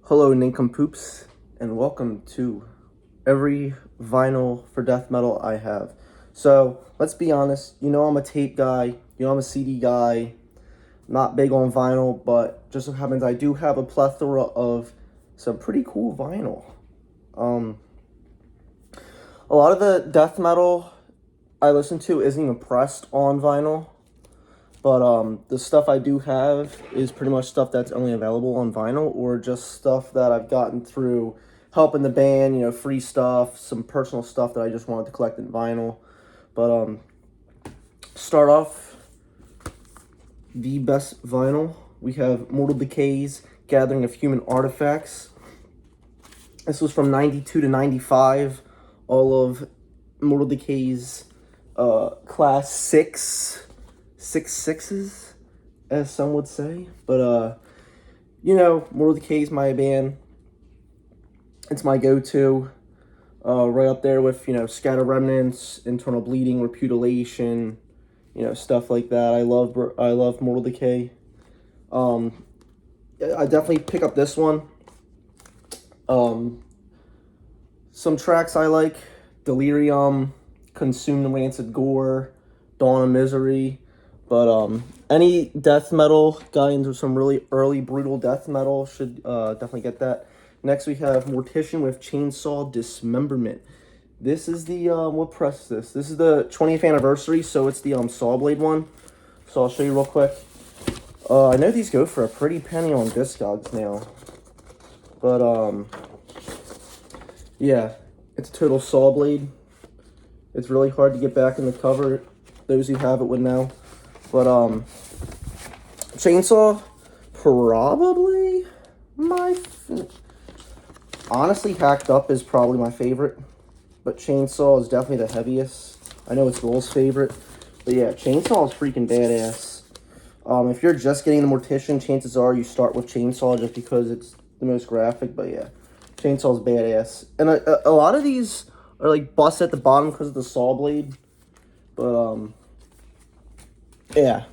Hello, nincompoops, and welcome to every vinyl for death metal I have. So, let's be honest, I'm a tape guy, I'm a CD guy, not big on vinyl, but just so happens I do have a plethora of some pretty cool vinyl. A lot of the death metal I listen to isn't even pressed on vinyl, but the stuff I do have is pretty much stuff that's only available on vinyl or just stuff that I've gotten through helping the band, free stuff, some personal stuff that I just wanted to collect in vinyl. But start off the best vinyl. We have Mortal Decay's Gathering of Human Artifacts. This was from 92 to 95. All of Mortal Decay's class 6.6s, as some would say. But Mortal Decay is my band. It's my go-to. Right up there with, Scatter Remnants, Internal Bleeding, Repudiation, stuff like that. I love Mortal Decay. I definitely pick up this one. Some tracks I like: Delirium, Consume the Rancid Gore, Dawn of Misery. But any death metal guy into some really early brutal death metal should definitely get that. Next we have Mortician with Chainsaw Dismemberment. This is the what press is this? This is the 20th anniversary, so it's the Sawblade one. So I'll show you real quick. I know these go for a pretty penny on Discogs now. But yeah, it's a total Sawblade. It's really hard to get back in the cover. Those who have it would know. But Chainsaw, probably honestly, Hacked Up is probably my favorite. But Chainsaw is definitely the heaviest. I know it's Roll's favorite. But yeah, Chainsaw is freaking badass. If you're just getting the Mortician, chances are you start with Chainsaw just because it's the most graphic. But yeah, Chainsaw is badass. And a lot of these are like bust at the bottom because of the saw blade. But yeah.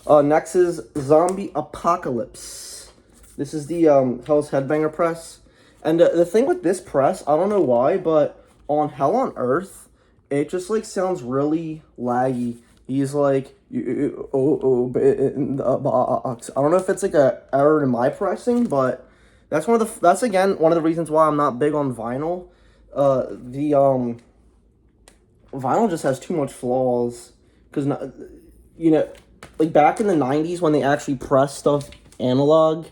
Next is Zombie Apocalypse. This is the Hell's Headbanger press. And the thing with this press, I don't know why, but on Hell on Earth, it just like sounds really laggy. He's like, in the box. I don't know if it's like a error in my pressing, but that's again one of the reasons why I'm not big on vinyl. The vinyl just has too much flaws because like back in the 90s when they actually pressed stuff analog,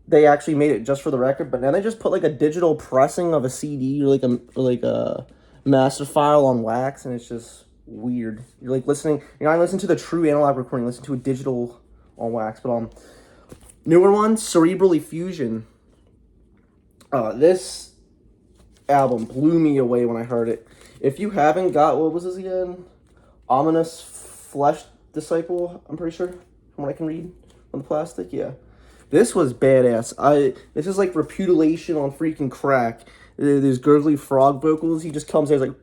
they actually made it just for the record, but now they just put like a digital pressing of a CD or like a master file on wax, and it's just weird. You're like listening, I listen to the true analog recording, listen to a digital on wax. But newer one, Cerebral Effusion. This album blew me away when I heard it. If you haven't got, what was this again? Ominous Flesh Disciple, I'm pretty sure, from what I can read on the plastic. Yeah, this was badass. This is like Repudiation on freaking crack. There's gurgly frog vocals. He just comes there like,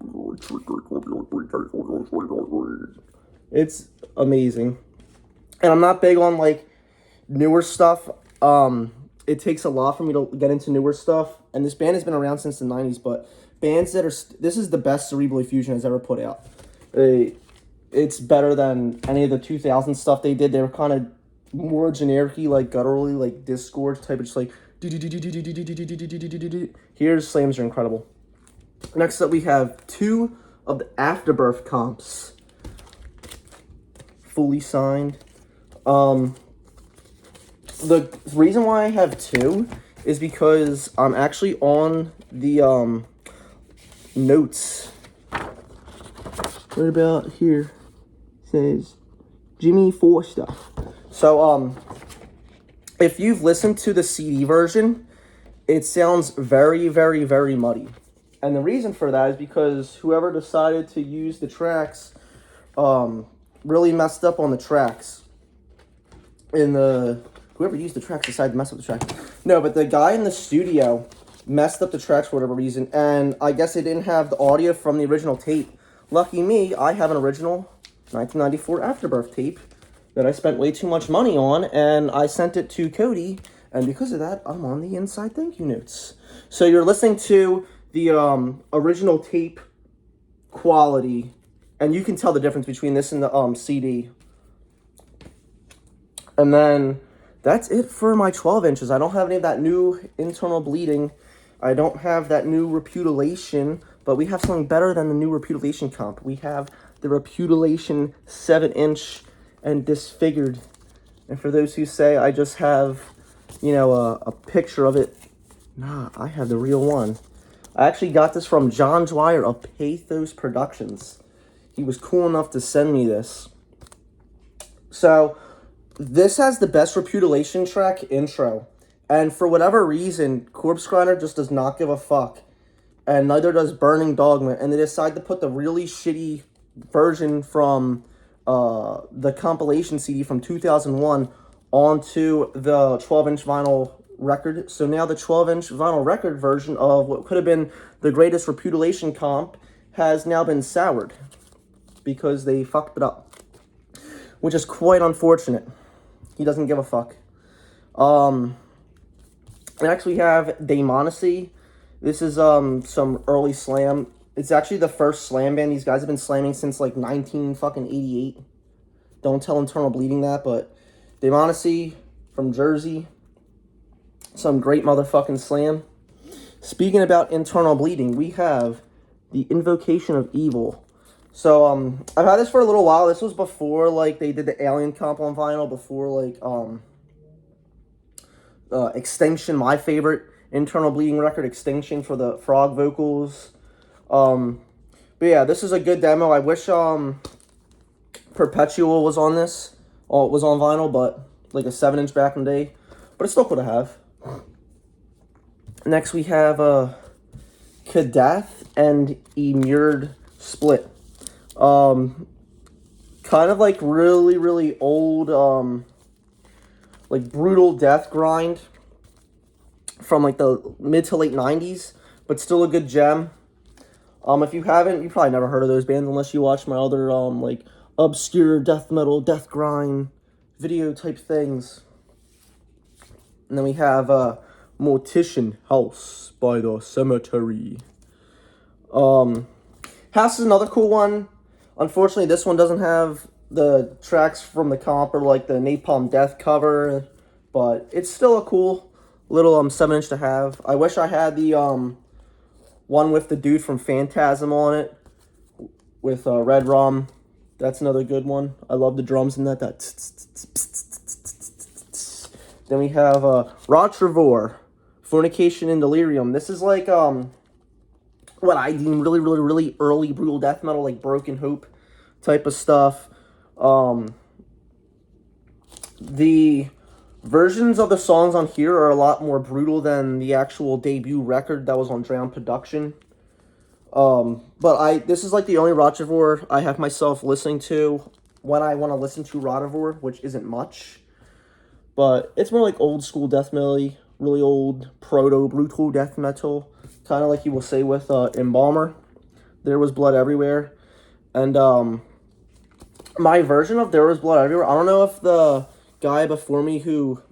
it's amazing. And I'm not big on like newer stuff. It takes a lot for me to get into newer stuff. And this band has been around since the 90s, but bands that are this is the best Cerebral Effusion has ever put out. It's better than any of the 2000 stuff they did. They were kind of more generic-y, like gutturally, like Discord type of just like. Here's Slams Are Incredible. Next up, we have 2 of the Afterbirth comps, fully signed. The reason why I have 2 is because I'm actually on the notes. Right about here says Jimmy Forster. So if you've listened to the CD version, it sounds very, very, very muddy. And the reason for that is because whoever decided to use the tracks really messed up on the tracks. Whoever used the tracks decided to mess up the tracks. No, but the guy in the studio messed up the tracks for whatever reason, and I guess they didn't have the audio from the original tape. Lucky me, I have an original 1994 Afterbirth tape that I spent way too much money on, and I sent it to Cody And because of that, I'm on the inside thank you notes. So you're listening to the original tape quality, and you can tell the difference between this and the CD. And then that's it for my 12 inches. I don't have any of that new internal bleeding. I don't have that new Repudiation, but we have something better than the new Repudiation comp. We have the Repudiation 7-inch and disfigured. And for those who say I just have, you know, a picture of it, nah, I have the real one. I actually got this from John Dwyer of Pathos Productions. He was cool enough to send me this. So this has the best Repudiation track intro. And for whatever reason, Corpse Grinder just does not give a fuck. And neither does Burning Dogma. And they decide to put the really shitty version from the compilation CD from 2001 onto the 12-inch vinyl record. So now the 12-inch vinyl record version of what could have been the greatest Repudiation comp has now been soured. Because they fucked it up. Which is quite unfortunate. He doesn't give a fuck. Next we have Daemonacy. This is some early slam. It's actually the first slam band. These guys have been slamming since like 1988. Don't tell Internal Bleeding that, but Daemonacy from Jersey. Some great motherfucking slam. Speaking about Internal Bleeding, we have the Invocation of Evil. So I've had this for a little while. This was before like they did the Alien comp on vinyl, before like Extinction, my favorite Internal Bleeding record, Extinction, for the frog vocals. But yeah, this is a good demo. I wish Perpetual was on this, or was on vinyl, but like a 7-inch back in the day. But it still could have. Next we have Kadath and Immured Split. Kind of like really old like brutal death grind from like the mid to late 90s, but still a good gem. If you haven't, you probably never heard of those bands unless you watch my other like obscure death metal, death grind video type things. And then we have Mortician House by the Cemetery. House is another cool one. Unfortunately, this one doesn't have the tracks from the comp or like the Napalm Death cover, but it's still a cool little 7-inch to have. I wish I had the one with the dude from Phantasm on it with Red Rum. That's another good one. I love the drums in that. Then we have Rod Trevor, Fornication and Delirium. This is like what I deem really early brutal death metal, like Broken Hope type of stuff. The versions of the songs on here are a lot more brutal than the actual debut record that was on Drown Production. But this is like the only Rotivore I have myself listening to when I want to listen to Rotivore, which isn't much. But it's more like old school death metal, really old proto-brutal death metal. Kind of like you will say with Embalmer. There Was Blood Everywhere. And my version of There Was Blood Everywhere, I don't know if the guy before me who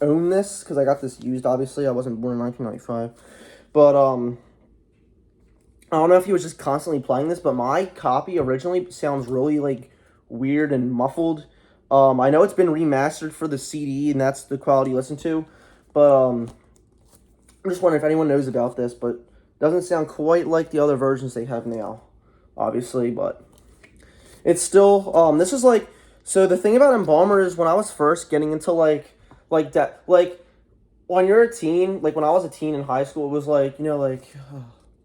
owned this, because I got this used, obviously. I wasn't born in 1995. But I don't know if he was just constantly playing this, but my copy originally sounds really like weird and muffled. I know it's been remastered for the CD, and that's the quality you listen to. But I'm just wondering if anyone knows about this, but it doesn't sound quite like the other versions they have now, obviously. But it's still, this is like, so the thing about Embalmer is when I was first getting into like that, like when you're a teen, like when I was a teen in high school, it was like, you know,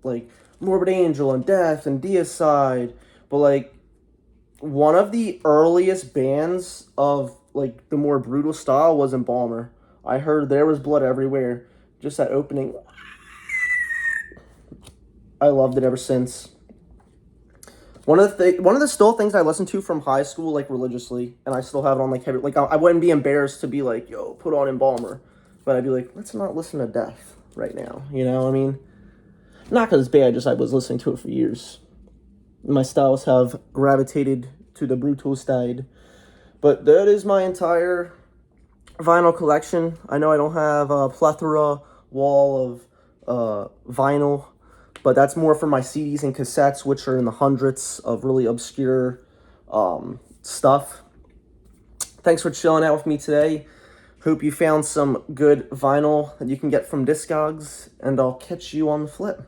like Morbid Angel and Death and Deicide, but like one of the earliest bands of like the more brutal style was Embalmer. I heard There Was Blood Everywhere, just that opening. I loved it ever since. One of the still things I listened to from high school, like religiously, and I still have it on like heavy. Like I wouldn't be embarrassed to be like, yo, put on Embalmer, but I'd be like, let's not listen to Death right now. You know what I mean? Not because it's bad, just I was listening to it for years. My styles have gravitated to the brutal side. But that is my entire vinyl collection. I know I don't have a plethora wall of vinyl, but that's more for my CDs and cassettes, which are in the hundreds of really obscure stuff. Thanks for chilling out with me today. Hope you found some good vinyl that you can get from Discogs, and I'll catch you on the flip.